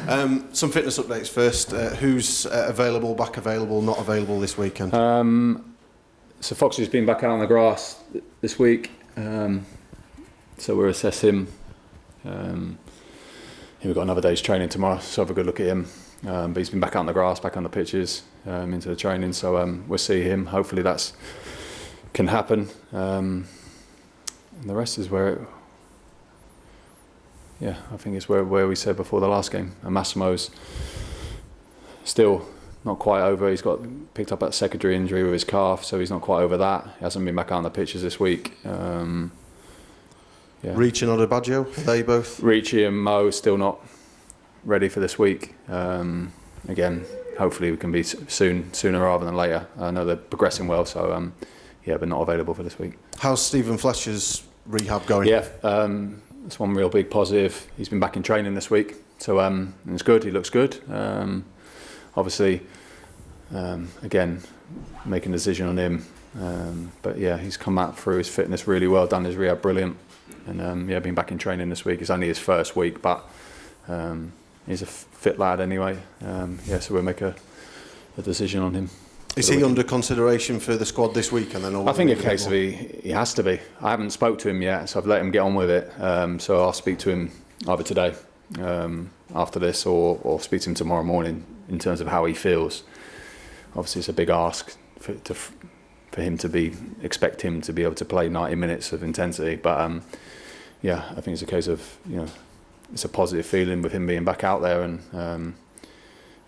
Some fitness updates first. Who's available, back available, not available this weekend? So Foxy's been back out on the grass this week, so we'll assess him. We've got another day's training tomorrow, so have a good look at him. But he's been back out on the grass, back on the pitches, into the training, so we'll see him. Hopefully that's can happen. And the rest is where I think it's where we said before the last game. And Massimo's still not quite over. He's got picked up that secondary injury with his calf, so he's not quite over that. He hasn't been back out on the pitches this week. Ricci and Odebaggio, they both? Ricci and Mo still not ready for this week. Again, hopefully we can be sooner rather than later. I know they're progressing well, so but not available for this week. How's Stephen Fletcher's rehab going? Yeah, that's one real big positive. He's been back in training this week, so it's good. He looks good. Obviously, again, making a decision on him. But he's come out through his fitness really well, done his rehab brilliant, and been back in training this week. It's only his first week, but he's a fit lad anyway. So we'll make a decision on him. Is he under consideration for the squad this week? And then I think a case of he has to be. I haven't spoke to him yet, so I've let him get on with it. So I'll speak to him either today after this, or speak to him tomorrow morning in terms of how he feels. Obviously, it's a big ask for him to expect him to be able to play 90 minutes of intensity. But I think it's a case of it's a positive feeling with him being back out there, and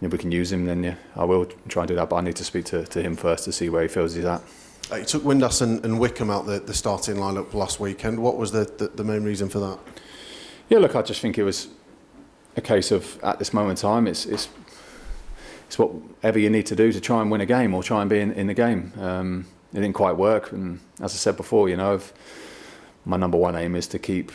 if we can use him, then I will try and do that. But I need to speak to him first to see where he feels he's at. You took Windass and Wickham out the starting lineup last weekend. What was the main reason for that? Yeah, look, I just think it was a case of, at this moment in time, it's whatever you need to do to try and win a game or try and be in the game. It didn't quite work, and as I said before, my number one aim is to keep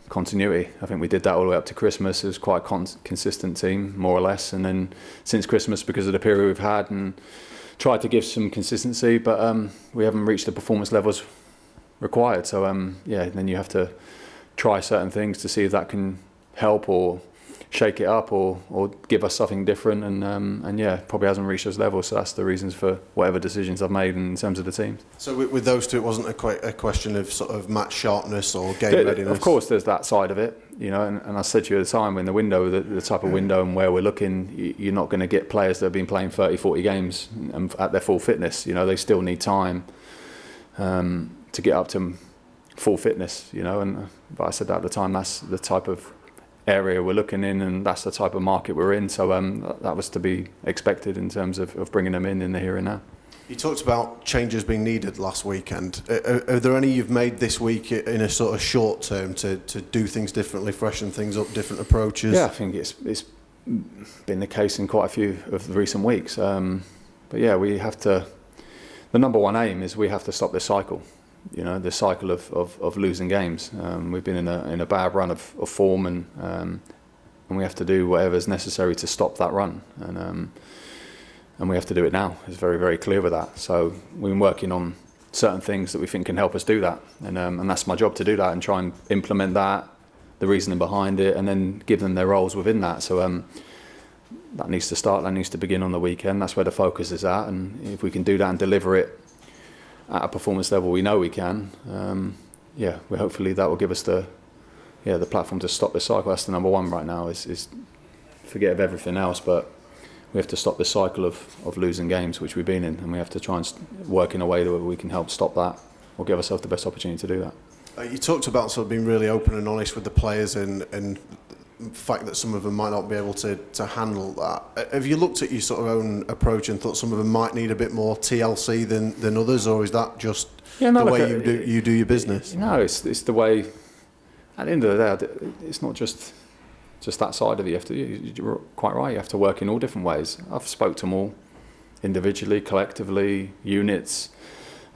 continuity. I think we did that all the way up to Christmas. It was quite a consistent team, more or less, and then since Christmas, because of the period we've had, and tried to give some consistency, but we haven't reached the performance levels required. So then you have to try certain things to see if that can help or shake it up or give us something different, and probably hasn't reached those levels. So that's the reasons for whatever decisions I've made in terms of the teams. So with those two, it wasn't a question of sort of match sharpness or game readiness? Of course there's that side of it, and I said to you at the time, when the window, the type of window and where we're looking, you're not going to get players that have been playing 30-40 games and at their full fitness. They still need time to get up to full fitness, but I said that at the time, that's the type of area we're looking in, and that's the type of market we're in. So that was to be expected in terms of bringing them in the here and now. You talked about changes being needed last weekend. Are there any you've made this week in a sort of short term to do things differently, freshen things up, different approaches? Yeah, I think it's been the case in quite a few of the recent weeks. But we have to. The number one aim is we have to stop this cycle. The cycle of losing games. We've been in a bad run of form, and we have to do whatever's necessary to stop that run, and we have to do it now. It's very, very clear with that. So we've been working on certain things that we think can help us do that, and that's my job to do that and try and implement that, the reasoning behind it, and then give them their roles within that. So that needs to start. That needs to begin on the weekend. That's where the focus is at, and if we can do that and deliver it at a performance level we know we can, hopefully that will give us the platform to stop this cycle. That's the number one right now, is forget of everything else, but we have to stop this cycle of losing games, which we've been in, and we have to try and work in a way that we can help stop that or give ourselves the best opportunity to do that. You talked about sort of being really open and honest with the players and the fact that some of them might not be able to handle that. Have you looked at your sort of own approach and thought some of them might need a bit more TLC than others, or is that just the way you do your business? No, it's the way. At the end of the day, it's not just that side of it. You're quite right. You have to work in all different ways. I've spoke to them all individually, collectively, units.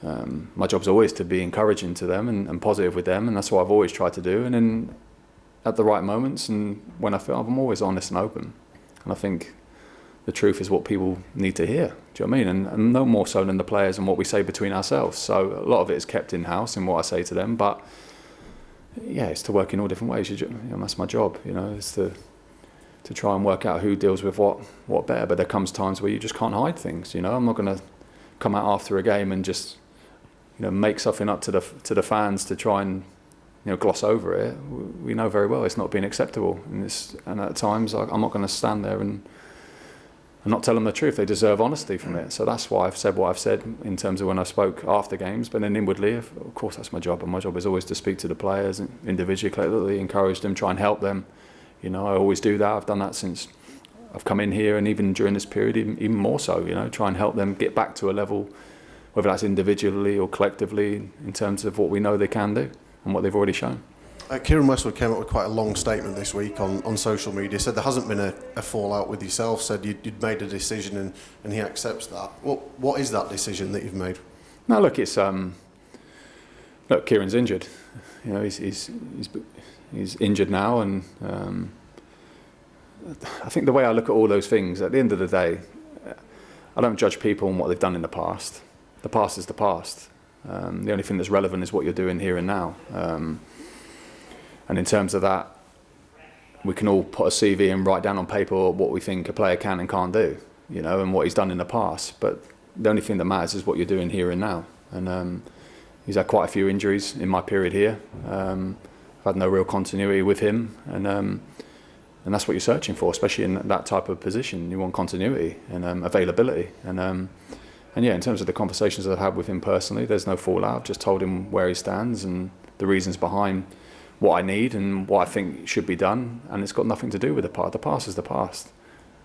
My job's always to be encouraging to them and positive with them, and that's what I've always tried to do. And then at the right moments and when I feel, I'm always honest and open. And I think the truth is what people need to hear. Do you know what I mean? And no more so than the players and what we say between ourselves. So a lot of it is kept in-house in what I say to them. But it's to work in all different ways. That's my job. It's to try and work out who deals with what better. But there comes times where you just can't hide things. You know, I'm not going to come out after a game and just, you know, make something up to the fans to try and, you know, gloss over it. We know very well it's not been acceptable, and at times I'm not going to stand there and not tell them the truth. They deserve honesty from it. So that's why I've said what I've said in terms of when I spoke after games. But then inwardly, of course, that's my job, and my job is always to speak to the players individually, collectively, encourage them, try and help them. You know, I always do that. I've done that since I've come in here, and even during this period, even more so. You know, try and help them get back to a level, whether that's individually or collectively, in terms of what we know they can do and what they've already shown. Kieran Westwood came up with quite a long statement this week on social media. Said there hasn't been a fallout with yourself. Said you'd made a decision and he accepts that. What is that decision that you've made? No, look, it's look, Kieran's injured. You know, he's injured now, and I think the way I look at all those things, at the end of the day, I don't judge people on what they've done in the past. The past is the past. The only thing that's relevant is what you're doing here and now. And in terms of that, we can all put a CV and write down on paper what we think a player can and can't do, you know, and what he's done in the past. But the only thing that matters is what you're doing here and now. And he's had quite a few injuries in my period here. I've had no real continuity with him, and that's what you're searching for, especially in that type of position. You want continuity and availability. And yeah, in terms of the conversations that I've had with him personally, there's no fallout. I've just told him where he stands and the reasons behind what I need and what I think should be done, and it's got nothing to do with the past. The past is the past.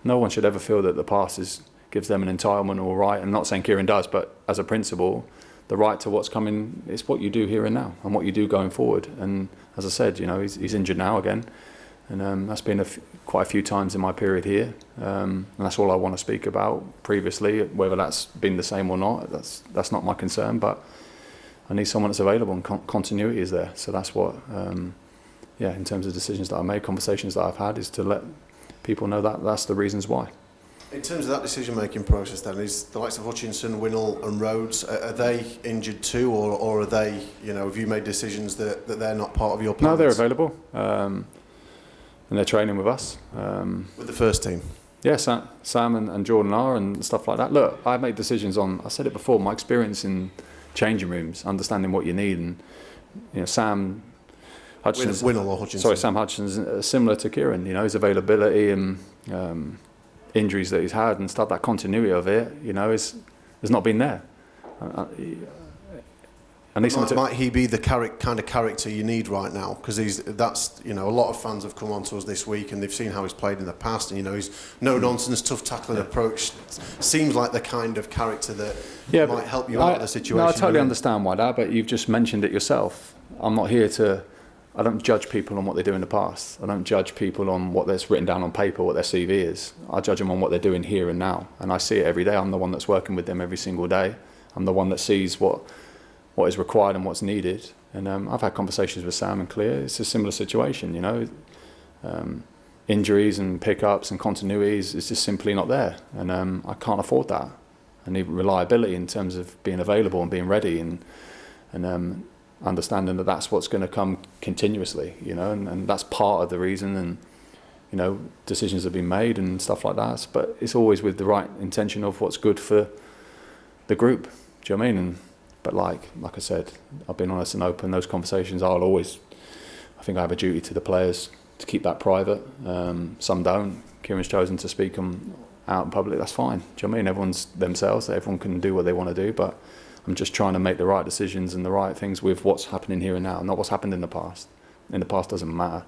No one should ever feel that the past gives them an entitlement or right. I'm not saying Kieran does, but as a principle, the right to what's coming is what you do here and now and what you do going forward. And as I said, you know, he's injured now again, and that's been quite a few times in my period here, and that's all I want to speak about. Previously, whether that's been the same or not, that's not my concern, but I need someone that's available, and continuity is there. So that's what, in terms of decisions that I made, conversations that I've had, is to let people know that that's the reasons why. In terms of that decision-making process then, is the likes of Hutchinson, Winnell and Rhodes, are they injured too, or are they, you know, have you made decisions that they're not part of your plans? No, they're available, and they're training with us. With the first team? Yeah, Sam and Jordan are, and stuff like that. Look, I make decisions on, I said it before, my experience in changing rooms, understanding what you need, and you know, Sam Hutchins, Winnell or Hutchinson. Sorry, Sam Hutchins, similar to Kieran. You know, his availability and injuries that he's had and stuff. That continuity of it, you know, has not been there. Might he be the kind of character you need right now? Because that's, you know, a lot of fans have come on to us this week and they've seen how he's played in the past, and you know, he's no nonsense, tough tackling approach. Seems like the kind of character that might help you out of the situation. No, I totally understand why that, but you've just mentioned it yourself. I'm not here to. I don't judge people on what they do in the past. I don't judge people on what that's written down on paper, what their CV is. I judge them on what they're doing here and now, and I see it every day. I'm the one that's working with them every single day. I'm the one that sees what is required and what's needed. And I've had conversations with Sam and Clear. It's a similar situation, you know. Injuries and pickups and continuities is just simply not there, and I can't afford that. I need reliability in terms of being available and being ready, and understanding that that's what's going to come continuously, you know, and that's part of the reason. And you know, decisions have been made and stuff like that, but it's always with the right intention of what's good for the group. Do you know what I mean? But like I said, I've been honest and open. Those conversations, I think I have a duty to the players to keep that private. Some don't. Kieran's chosen to speak them out in public. That's fine. Do you know what I mean? Everyone's themselves. Everyone can do what they want to do. But I'm just trying to make the right decisions and the right things with what's happening here and now, not what's happened in the past. In the past doesn't matter.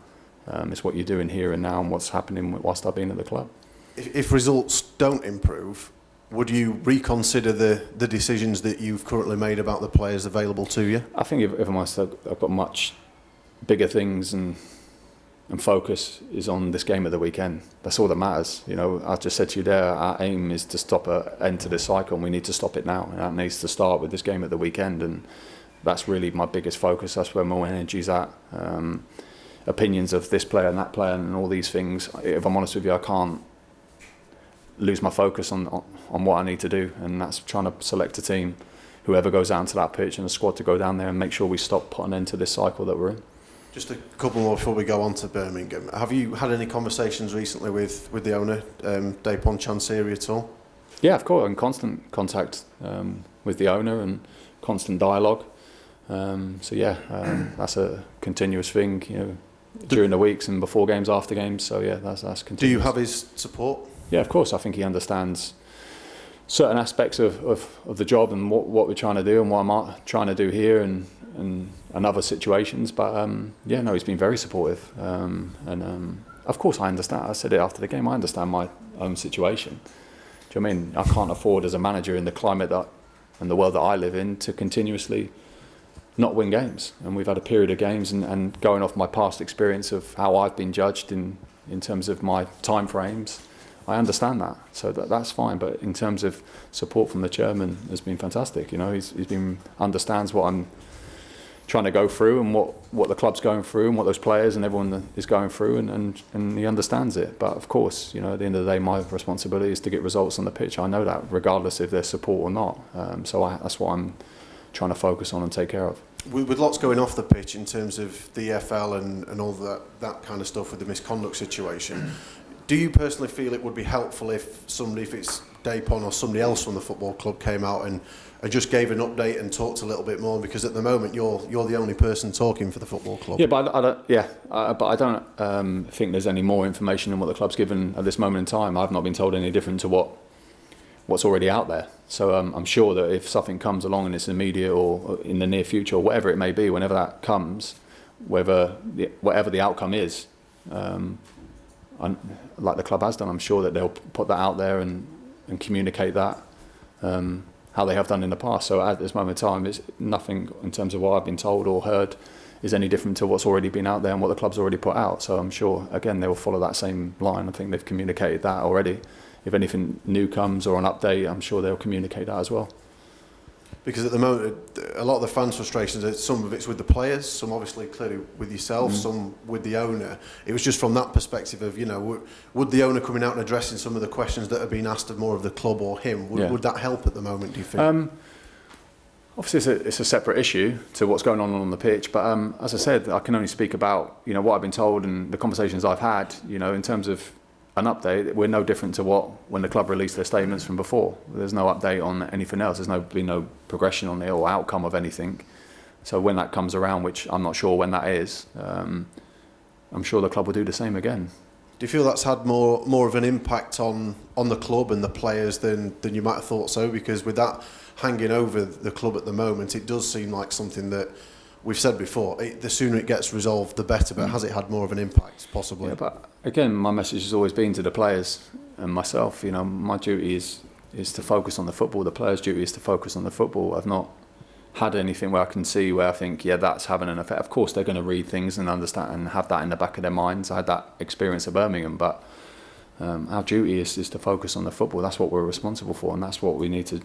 It's what you're doing here and now and what's happening whilst I've been at the club. If results don't improve, would you reconsider the decisions that you've currently made about the players available to you? I think if I'm honest, I've got much bigger things, and focus is on this game of the weekend. That's all that matters. You know, I just said to you there, our aim is to stop an end to this cycle, and we need to stop it now. And that needs to start with this game at the weekend, and that's really my biggest focus. That's where my energy's at. Opinions of this player and that player and all these things. If I'm honest with you, I can't lose my focus on what I need to do, and that's trying to select a team, whoever goes down to that pitch, and a squad to go down there and make sure we stop putting an end to this cycle that we're in. Just a couple more before we go on to Birmingham. Have you had any conversations recently with the owner, Dapon Chansiri, at all? Yeah, of course, in constant contact with the owner and constant dialogue. That's a continuous thing, during the weeks and before games, after games. So yeah, that's continuous. Do you have his support? Yeah, of course. I think he understands certain aspects of the job and what we're trying to do and what I'm trying to do here and other situations. But he's been very supportive. Of course, I understand. I said it after the game. I understand my own situation. Do you know what I mean? I can't afford as a manager in the climate and the world that I live in to continuously not win games. And we've had a period of games and going off my past experience of how I've been judged in terms of my time frames, I understand that. So that's fine. But in terms of support from the chairman, has been fantastic. He's understands what I'm trying to go through and what the club's going through and what those players and everyone is going through, and he understands it. But of course, at the end of the day, my responsibility is to get results on the pitch. I know that, regardless if there's support or not. That's what I'm trying to focus on and take care of. With lots going off the pitch in terms of the EFL and all that kind of stuff with the misconduct situation, do you personally feel it would be helpful if it's Dapon or somebody else from the football club came out and just gave an update and talked a little bit more? Because at the moment you're the only person talking for the football club. Yeah, but I don't think there's any more information than what the club's given at this moment in time. I've not been told any different to what's already out there. So I'm sure that if something comes along and it's immediate or in the near future or whatever it may be, whenever that comes, whatever the outcome is, like the club has done, I'm sure that they'll put that out there and communicate that how they have done in the past. So at this moment in time, it's nothing in terms of what I've been told or heard is any different to what's already been out there and what the club's already put out. So I'm sure, again, they will follow that same line. I think they've communicated that already. If anything new comes or an update, I'm sure they'll communicate that as well. Because at the moment, a lot of the fans' frustrations, some of it's with the players, some obviously clearly with yourself, some with the owner. It was just from that perspective of, would the owner coming out and addressing some of the questions that have been asked of more of the club or him, would that help at the moment, do you think? Obviously, it's a separate issue to what's going on the pitch. But as I said, I can only speak about, what I've been told and the conversations I've had, in terms of an update. We're no different to when the club released their statements from before. There's no update on anything else. There's been no progression on it or outcome of anything. So when that comes around, which I'm not sure when that is, I'm sure the club will do the same again. Do you feel that's had more of an impact on the club and the players than you might have thought so? Because with that hanging over the club at the moment, it does seem like something that we've said before, the sooner it gets resolved, the better. But has it had more of an impact, possibly? Yeah, but again, my message has always been to the players and myself. My duty is to focus on the football. The players' duty is to focus on the football. I've not had anything where I can see where I think, that's having an effect. Of course, they're going to read things and understand and have that in the back of their minds. I had that experience at Birmingham, but our duty is to focus on the football. That's what we're responsible for, and that's what we need to.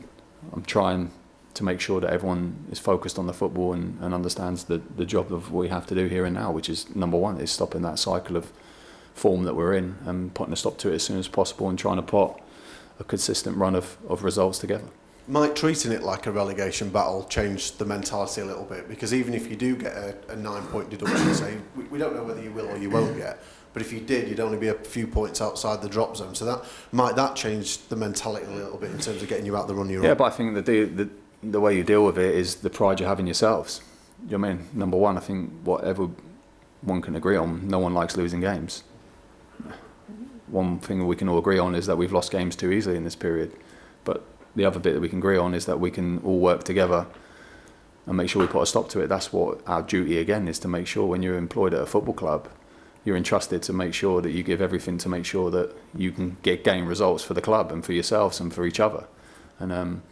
I'm trying to make sure that everyone is focused on the football and understands the job of what we have to do here and now, which is number one, is stopping that cycle of form that we're in and putting a stop to it as soon as possible and trying to put a consistent run of results together. Might treating it like a relegation battle change the mentality a little bit? Because even if you do get a 9-point deduction, say, we don't know whether you will or you won't get, but if you did, you'd only be a few points outside the drop zone. So might change the mentality a little bit in terms of getting you out the run you're on? Yeah, but I think the way you deal with it is the pride you have in yourselves. You know what I mean? Number one, I think whatever one can agree on, no one likes losing games. One thing we can all agree on is that we've lost games too easily in this period. But the other bit that we can agree on is that we can all work together and make sure we put a stop to it. That's what our duty, again, is to make sure when you're employed at a football club, you're entrusted to make sure that you give everything to make sure that you can gain results for the club and for yourselves and for each other. And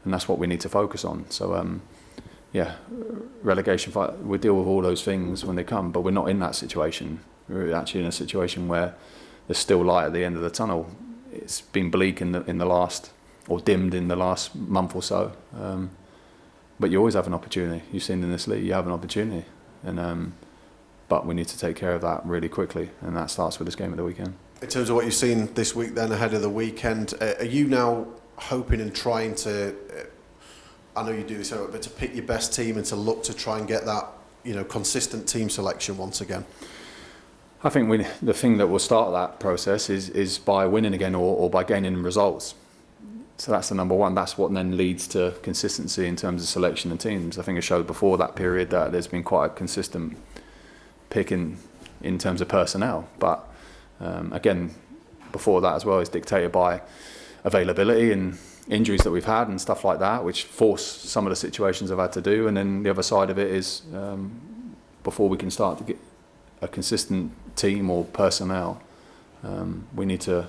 that's what we need to focus on. So, relegation fight, we deal with all those things when they come, but we're not in that situation. We're actually in a situation where there's still light at the end of the tunnel. It's been bleak in the last, or dimmed in the last month or so. But you always have an opportunity. You've seen in this league, you have an opportunity. But we need to take care of that really quickly, and that starts with this game at the weekend. In terms of what you've seen this week then ahead of the weekend, are you now hoping and trying to, I know you do this, but to pick your best team and to look to try and get that consistent team selection once again? I think the thing that will start that process is by winning again or by gaining results. So that's the number one. That's what then leads to consistency in terms of selection of teams. I think I showed before that period that there's been quite a consistent pick in terms of personnel. But again, before that as well is dictated by availability and injuries that we've had and stuff like that, which force some of the situations I've had to do. And then the other side of it is before we can start to get a consistent team or personnel, we need to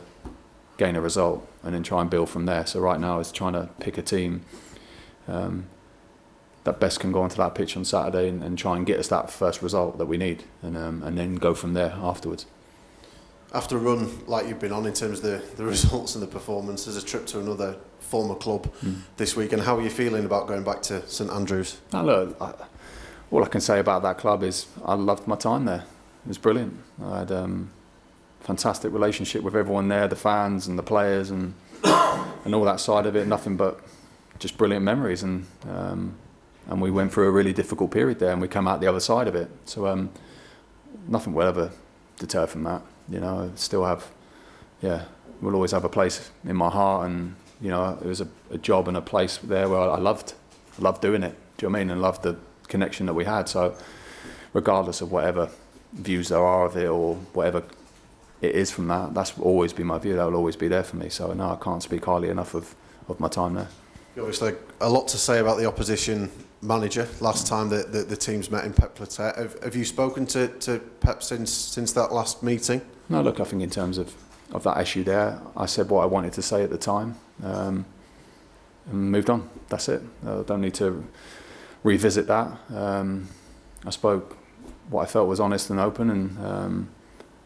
gain a result and then try and build from there. So right now is trying to pick a team that best can go onto that pitch on Saturday and try and get us that first result that we need, and then go from there afterwards. After a run like you've been on in terms of the results and the performance, there's a trip to another former club this week, and how are you feeling about going back to St Andrews? Now look, all I can say about that club is I loved my time there. It was brilliant. I had fantastic relationship with everyone there, the fans and the players and all that side of it. Nothing but just brilliant memories, and we went through a really difficult period there, and we come out the other side of it. So nothing will ever deter from that. I still have, we'll always have a place in my heart, and it was a job and a place there where I loved doing it. Do you know what I mean? And loved the connection that we had. So regardless of whatever views there are of it or whatever it is from that, that's always been my view. That will always be there for me. So no, I can't speak highly enough of my time there. Obviously, a lot to say about the opposition manager. Last time the teams met in Pep Platet, have you spoken to Pep since that last meeting? No, look, I think in terms of that issue there, I said what I wanted to say at the time, and moved on. That's it. I don't need to revisit that. I spoke what I felt was honest and open, and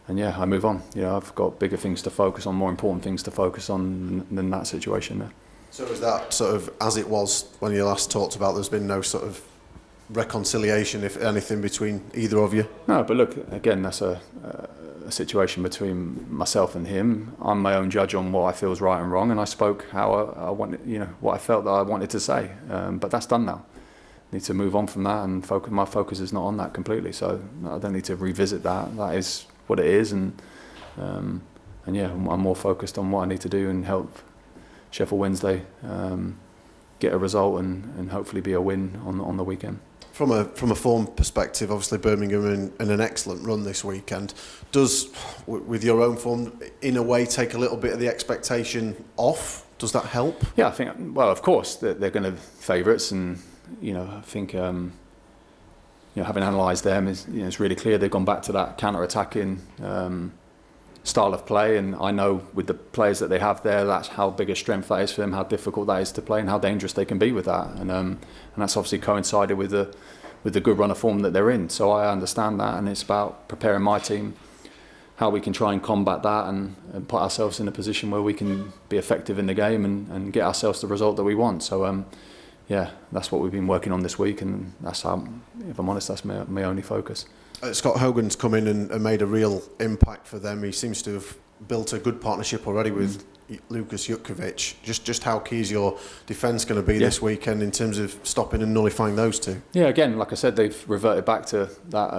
I move on. I've got bigger things to focus on, more important things to focus on than that situation there. So is that sort of as it was when you last talked about, there's been no sort of reconciliation, if anything, between either of you? No, but look, again, that's a situation between myself and him. I'm my own judge on what I feel is right and wrong, and I spoke how I wanted, what I felt that I wanted to say. But that's done now. I need to move on from that, and my focus is not on that completely. So I don't need to revisit that. That is what it is, and I'm more focused on what I need to do and help Sheffield Wednesday get a result and hopefully be a win on the weekend. From a form perspective, obviously Birmingham in an excellent run this weekend. Does, with your own form, in a way take a little bit of the expectation off? Does that help? Yeah, I think, well, of course, they're going to favourites, and I think having analysed them, it's really clear they've gone back to that counter-attacking style of play, and I know with the players that they have there, that's how big a strength that is for them, how difficult that is to play, and how dangerous they can be with that, and that's obviously coincided with the good run of form that they're in. So I understand that, and it's about preparing my team, how we can try and combat that and put ourselves in a position where we can be effective in the game and get ourselves the result that we want. So that's what we've been working on this week, and that's how, if I'm honest, that's my only focus. Scott Hogan's come in and made a real impact for them. He seems to have built a good partnership already with Lucas Jutkovic. Just how key is your defence going to be this weekend in terms of stopping and nullifying those two? Yeah, again, like I said, they've reverted back to that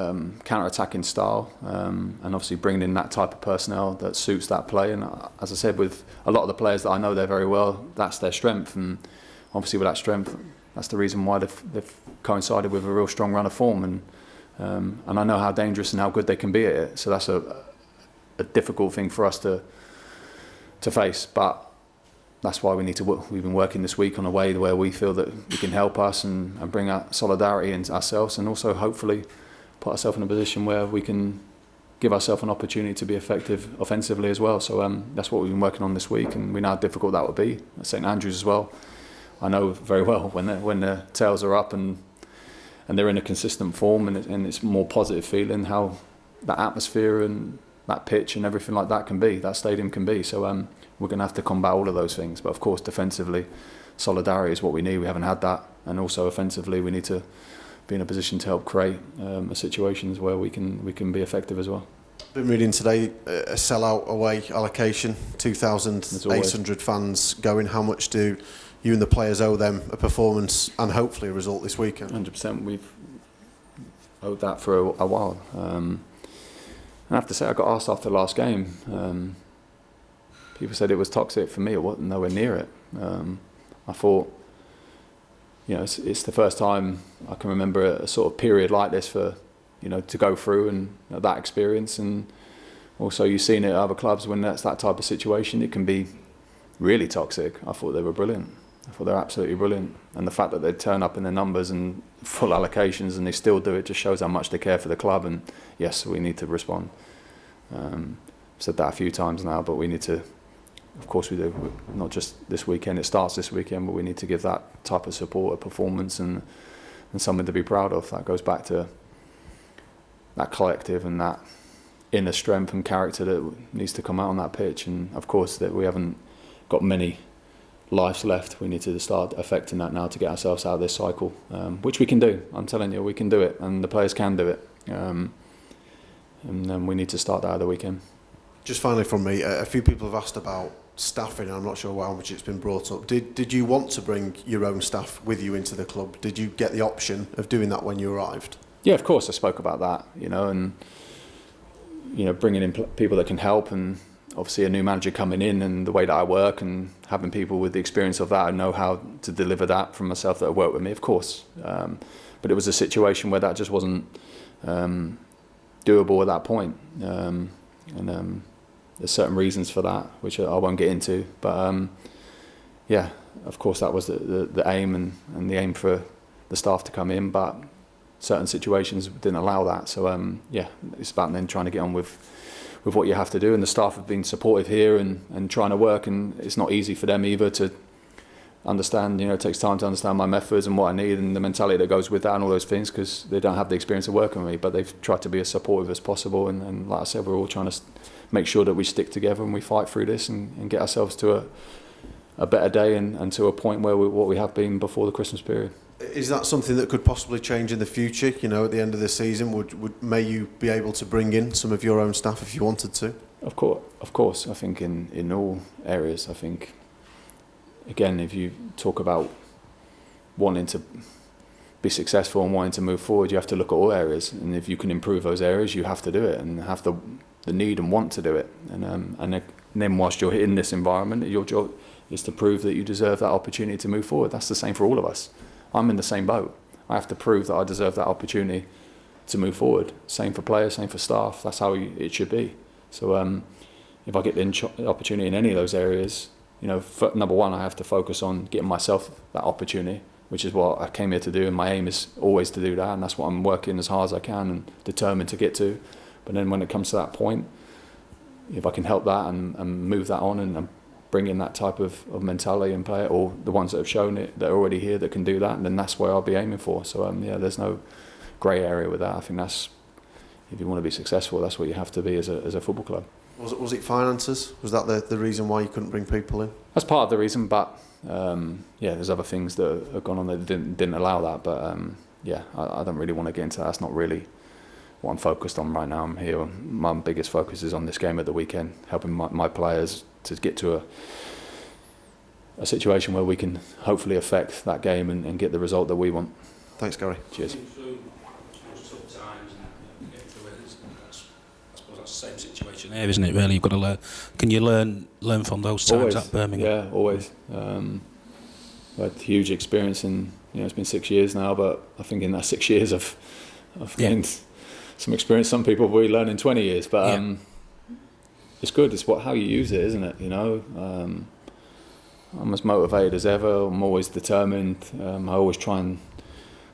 counter-attacking style, and obviously bringing in that type of personnel that suits that play. And as I said, with a lot of the players that I know there very well, that's their strength. And obviously with that strength, that's the reason why they've coincided with a real strong run of form. And I know how dangerous and how good they can be at it. So that's a difficult thing for us to face. But that's why we need to work. We've been working this week on a way where we feel that we can help us and bring out solidarity into ourselves, and also hopefully put ourselves in a position where we can give ourselves an opportunity to be effective offensively as well. So that's what we've been working on this week, and we know how difficult that would be. At St Andrews as well, I know very well when the tails are up and they're in a consistent form, and it's more positive feeling, how that atmosphere and that pitch and everything like that can be, that stadium can be. So we're going to have to combat all of those things. But of course, defensively, solidarity is what we need. We haven't had that. And also offensively, we need to be in a position to help create situations where we can be effective as well. Been reading today, a sellout away allocation, 2,800 fans going. How much do you and the players owe them a performance and hopefully a result this weekend? 100%. owed that for a while. I have to say, I got asked after the last game. People said it was toxic. For me, it wasn't nowhere near it. I thought, it's the first time I can remember a sort of period like this for, to go through and that experience. And also you've seen it at other clubs when that's that type of situation, it can be really toxic. I thought they were brilliant. I thought they're absolutely brilliant. And the fact that they turn up in their numbers and full allocations and they still do it just shows how much they care for the club. And yes, we need to respond. I've said that a few times now, but we need to, of course we do, not just this weekend, it starts this weekend, but we need to give that type of support a performance and something to be proud of. That goes back to that collective and that inner strength and character that needs to come out on that pitch. And of course that we haven't got many lives left. We need to start affecting that now to get ourselves out of this cycle, which we can do. I'm telling you, we can do it, and the players can do it. And then we need to start that at the weekend. Just finally from me, a few people have asked about staffing. I'm not sure how much it's been brought up. Did you want to bring your own staff with you into the club? Did you get the option of doing that when you arrived? Yeah, of course I spoke about that, and bringing in people that can help, and obviously a new manager coming in and the way that I work and having people with the experience of that and know how to deliver that from myself that have worked with me, of course. But it was a situation where that just wasn't doable at that point. And there's certain reasons for that, which I won't get into. But yeah, of course that was the aim and the aim for the staff to come in, but certain situations didn't allow that. So yeah, it's about then trying to get on with what you have to do, and the staff have been supportive here and trying to work, and it's not easy for them either to understand. It takes time to understand my methods and what I need and the mentality that goes with that and all those things, because they don't have the experience of working with me, but they've tried to be as supportive as possible, and like I said, we're all trying to make sure that we stick together and we fight through this and get ourselves to a better day and to a point where what we have been before the Christmas period. Is that something that could possibly change in the future? At the end of the season, may you be able to bring in some of your own staff if you wanted to? Of course. I think in all areas. I think, again, if you talk about wanting to be successful and wanting to move forward, you have to look at all areas. And if you can improve those areas, you have to do it and have the need and want to do it. And then whilst you're in this environment, your job is to prove that you deserve that opportunity to move forward. That's the same for all of us. I'm in the same boat. I have to prove that I deserve that opportunity to move forward. Same for players, same for staff. That's how it should be. So if I get the opportunity in any of those areas, number one, I have to focus on getting myself that opportunity, which is what I came here to do, and my aim is always to do that, and that's what I'm working as hard as I can and determined to get to. But then when it comes to that point, if I can help that and move that on and bring in that type of mentality and player, or the ones that have shown it, that are already here that can do that, and then that's where I'll be aiming for. So yeah, there's no grey area with that. I think that's, if you want to be successful, that's what you have to be as a football club. Was it finances? Was that the reason why you couldn't bring people in? That's part of the reason, but yeah, there's other things that have gone on that didn't allow that. But yeah, I don't really want to get into that. That's not really what I'm focused on right now. I'm here. My biggest focus is on this game at the weekend, helping my players to get to a situation where we can hopefully affect that game and get the result that we want. Thanks, Garry. Cheers. Tough times and getting through it. I suppose that's the same situation here, isn't it? Really, you've got to learn. Can you learn from those times always, at Birmingham? Yeah, always. I had huge experience in. It's been 6 years now, but I think in that 6 years I've gained some experience. Some people will learn in 20 years, but it's good. It's how you use it, isn't it? I'm as motivated as ever. I'm always determined. I always try and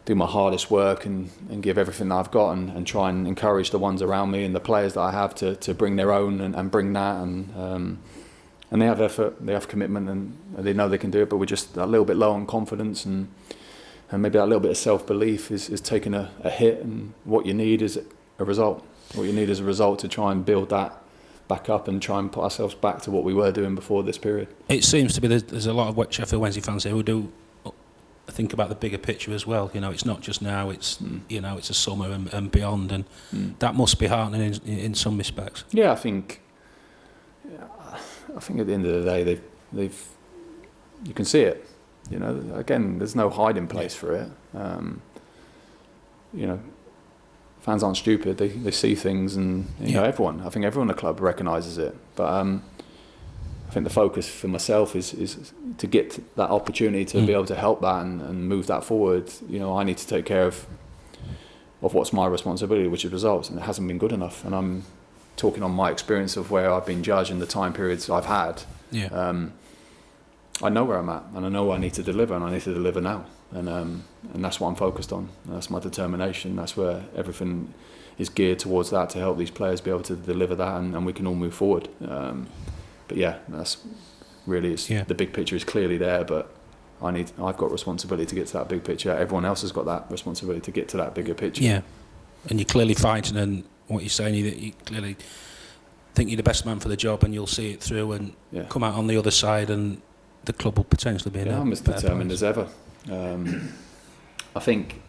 do my hardest work and give everything that I've got and try and encourage the ones around me and the players that I have to bring their own and bring that. And they have effort, they have commitment, and they know they can do it, but we're just a little bit low on confidence and maybe that little bit of self-belief is taking a hit, and what you need is a result. What you need is a result to try and build that back up and try and put ourselves back to what we were doing before this period. It seems to be there's a lot of Sheffield Wednesday fans here who do think about the bigger picture as well. It's not just now, it's it's a summer and beyond, and that must be heartening in some respects. Yeah, I think at the end of the day they've you can see it. Again, there's no hiding place for it. fans aren't stupid. They see things, and you know, I think everyone in the club recognises it. But I think the focus for myself is to get that opportunity to be able to help that and move that forward. You know, I need to take care of what's my responsibility, which is results, and it hasn't been good enough. And I'm talking on my experience of where I've been judged and the time periods I've had. I know where I'm at, and I know I need to deliver, and I need to deliver now. And that's what I'm focused on. And that's my determination. That's where everything is geared towards that, to help these players be able to deliver that, and we can all move forward. But yeah, that's really the big picture is clearly there, but I've got responsibility to get to that big picture. Everyone else has got that responsibility to get to that bigger picture. Yeah, and you're clearly fighting, and what you're saying, you clearly think you're the best man for the job, and you'll see it through and come out on the other side, and the club will potentially be in a I'm as determined as ever. I think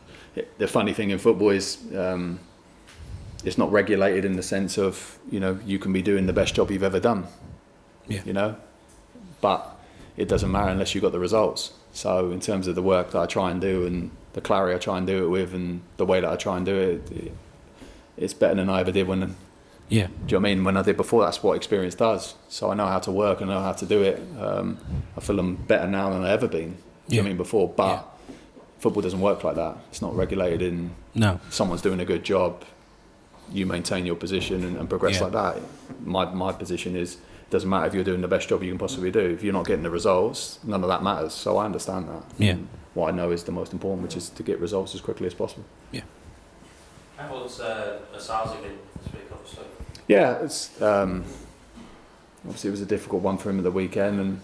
the funny thing in football is it's not regulated in the sense of, you know, you can be doing the best job you've ever done. You know, but it doesn't matter unless you've got the results. So in terms of the work that I try and do, and the clarity I try and do it with, and the way that I try and do it, it's better than I ever did when. Do you know what I mean? When I did before, that's what experience does. So I know how to work, I know how to do it. I feel I'm better now than I've ever been. Do you know what I mean? Before, but football doesn't work like that. It's not regulated in. No. Someone's doing a good job, you maintain your position and progress like that. My position is, it doesn't matter if you're doing the best job you can possibly do. If you're not getting the results, none of that matters. So I understand that. And what I know is the most important, which is to get results as quickly as possible. How was Asasi been this week, obviously? Yeah, it's obviously it was a difficult one for him at the weekend,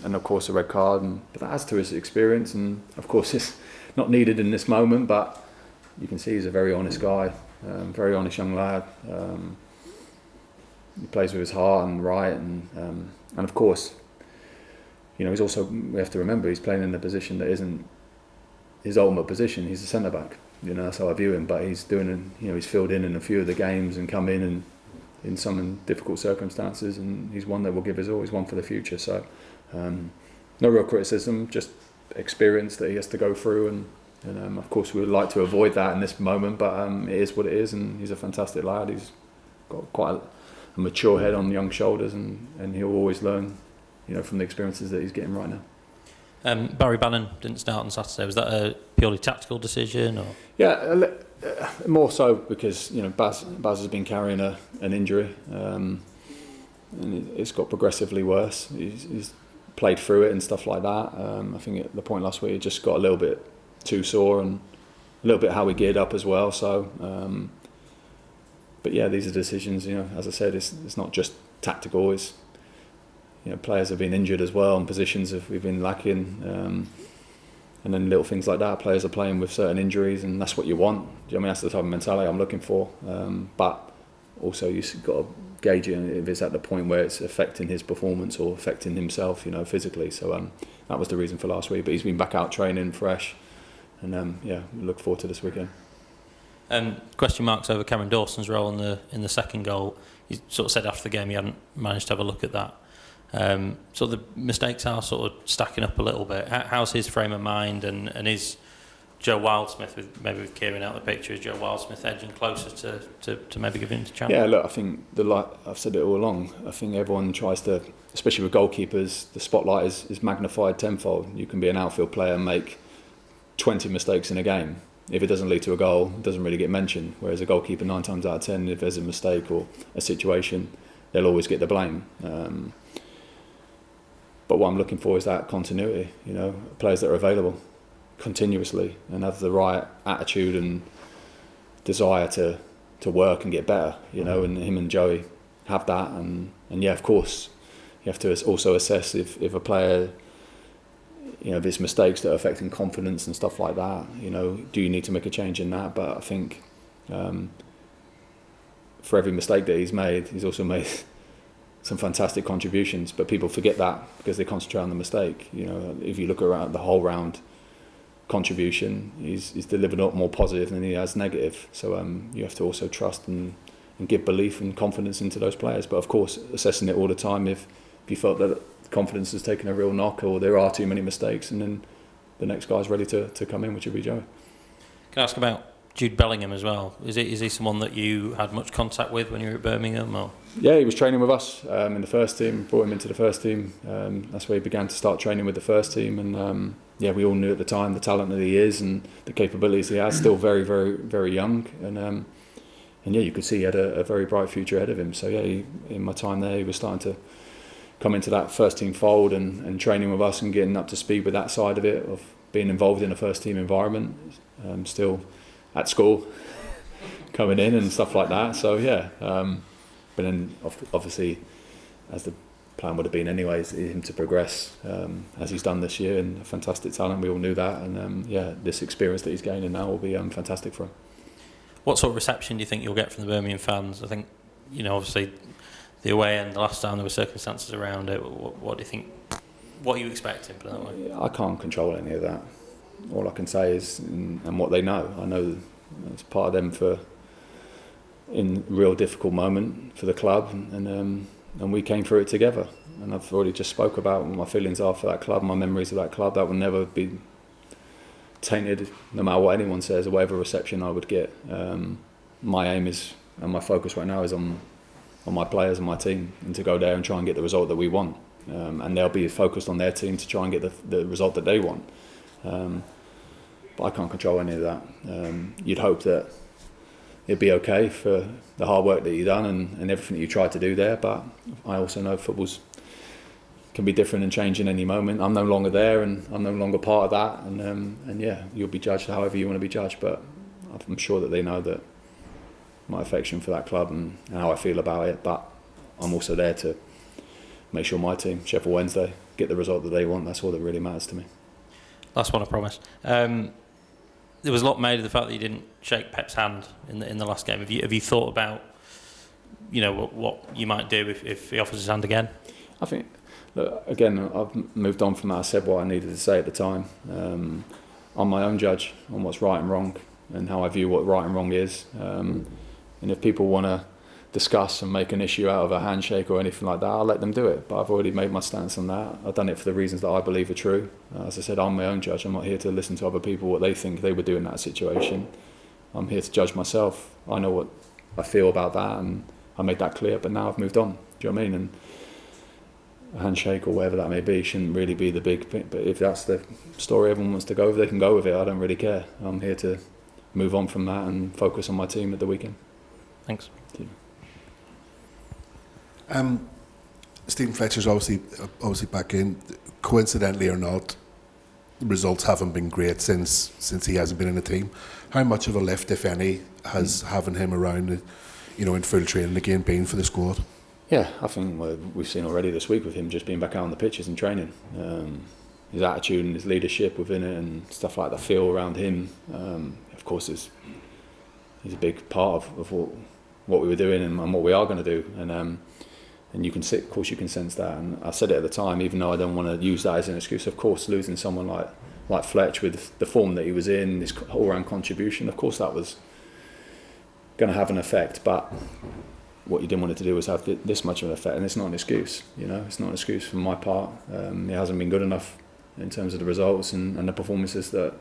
and of course a red card, but that adds to his experience, and of course it's not needed in this moment, but you can see he's a very honest guy, very honest young lad. He plays with his heart and right, and of course, you know, he's also, we have to remember, he's playing in a position that isn't his ultimate position. He's a centre back, you know, that's how I view him. But he's doing, you know, he's filled in a few of the games and come in and in some difficult circumstances, and he's one that will give his all. He's one for the future. So no real criticism, just experience that he has to go through, and of course we would like to avoid that in this moment, but it is what it is, and he's a fantastic lad. He's got quite a mature head on young shoulders, and he'll always learn, you know, from the experiences that he's getting right now. Barry Bannon didn't start on Saturday. Was that a purely tactical decision, or? Yeah, more so because, you know, Baz has been carrying an injury, and it's got progressively worse. He's played through it and stuff like that. I think at the point last week, he just got a little bit too sore, and a little bit how he geared up as well. So, but yeah, these are decisions. You know, as I said, it's not just tactical. It's, you know, players have been injured as well, and positions we've been lacking, and then little things like that. Players are playing with certain injuries, and that's what you want. Do you know what I mean? That's the type of mentality I'm looking for. But also you've got to gauge it if it's at the point where it's affecting his performance or affecting himself, you know, physically. So that was the reason for last week. But he's been back out training fresh, and we look forward to this weekend. Question marks over Cameron Dawson's role in the second goal. He sort of said after the game he hadn't managed to have a look at that. So the mistakes are sort of stacking up a little bit. How's his frame of mind, and is Joe Wildsmith, with Kieran out of the picture, is Joe Wildsmith edging closer to maybe giving him a chance? Yeah, look, I think I've said it all along. I think everyone tries to, especially with goalkeepers, the spotlight is magnified tenfold. You can be an outfield player and make 20 mistakes in a game. If it doesn't lead to a goal, it doesn't really get mentioned. Whereas a goalkeeper, 9 times out of 10, if there's a mistake or a situation, they'll always get the blame. But what I'm looking for is that continuity, you know, players that are available continuously and have the right attitude and desire to work and get better, you know, and him and Joey have that. And yeah, of course, you have to also assess if a player, you know, if it's mistakes that are affecting confidence and stuff like that, you know, do you need to make a change in that? But I think for every mistake that he's made, he's also made some fantastic contributions, but people forget that because they concentrate on the mistake. You know, if you look around the whole round contribution, he's delivered a lot more positive than he has negative. So you have to also trust and give belief and confidence into those players. But of course, assessing it all the time, if you felt that confidence has taken a real knock or there are too many mistakes, and then the next guy's ready to come in, which would be Joey. Can I ask about Jude Bellingham as well. Is he someone that you had much contact with when you were at Birmingham? Or? Yeah, he was training with us in the first team. Brought him into the first team. That's where he began to start training with the first team. And yeah, we all knew at the time the talent that he is and the capabilities he has. Still very, very, very young. And yeah, you could see he had a very bright future ahead of him. So yeah, in my time there, he was starting to come into that first team fold and training with us and getting up to speed with that side of it, of being involved in a first team environment. Still at school, coming in and stuff like that. So yeah, but then obviously, as the plan would have been anyways, him to progress as he's done this year, and a fantastic talent. We all knew that, and yeah, this experience that he's gaining now will be fantastic for him. What sort of reception do you think you'll get from the Birmingham fans? I think, obviously the away end, the last time there were circumstances around it. What do you think? What are you expecting? Put it that way. I can't control any of that. All I can say is, and what they know. I know it's part of them in a real difficult moment for the club, and we came through it together. And I've already just spoke about what my feelings are for that club, my memories of that club. That will never be tainted, no matter what anyone says or whatever reception I would get. My aim is, and my focus right now is on my players and my team, and to go there and try and get the result that we want. And they'll be focused on their team to try and get the result that they want. But I can't control any of that. You'd hope that it'd be okay for the hard work that you've done and everything that you tried to do there, but I also know football's can be different and change in any moment. I'm no longer there and I'm no longer part of that, and yeah, you'll be judged however you want to be judged, but I'm sure that they know that my affection for that club and how I feel about it, but I'm also there to make sure my team, Sheffield Wednesday, get the result that they want. That's all that really matters to me. Last one, I promise. There was a lot made of the fact that you didn't shake Pep's hand in the last game. Have you thought about what you might do if he offers his hand again? I think, look, again, I've moved on from that. I said what I needed to say at the time. I'm my own judge on what's right and wrong and how I view what right and wrong is. And if people want to discuss and make an issue out of a handshake or anything like that, I'll let them do it. But I've already made my stance on that. I've done it for the reasons that I believe are true. As I said, I'm my own judge. I'm not here to listen to other people, what they think they would do in that situation. I'm here to judge myself. I know what I feel about that, and I made that clear. But now I've moved on. Do you know what I mean? And a handshake or whatever that may be shouldn't really be the big thing. But if that's the story everyone wants to go with, they can go with it. I don't really care. I'm here to move on from that and focus on my team at the weekend. Thanks. Stephen Fletcher's obviously back in. Coincidentally or not, the results haven't been great since he hasn't been in the team. How much of a lift, if any, has having him around, in full training again been for the squad? Yeah, I think we've seen already this week with him just being back out on the pitches and training. His attitude and his leadership within it and stuff like the feel around him, of course, he's a big part of what we were doing and what we are going to do. And you can of course you can sense that. And I said it at the time, even though I don't want to use that as an excuse. Of course, losing someone like Fletch with the form that he was in, his all-round contribution, of course that was going to have an effect. But what you didn't want it to do was have this much of an effect, and it's not an excuse. It's not an excuse from my part. It hasn't been good enough in terms of the results and the performances that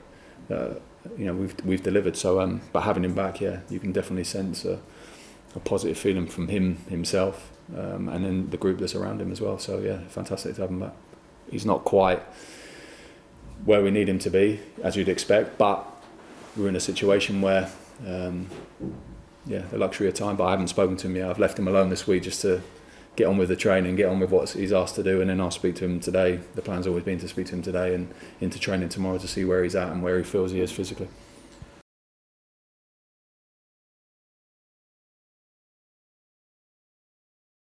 we've delivered. So, but having him back, yeah, you can definitely sense a positive feeling from himself, and then the group that's around him as well. So yeah, fantastic to have him back. He's not quite where we need him to be, as you'd expect, but we're in a situation where the luxury of time. But I haven't spoken to him yet. I've left him alone this week just to get on with the training, get on with what he's asked to do, and then I'll speak to him today. The plan's always been to speak to him today and into training tomorrow to see where he's at and where he feels he is physically.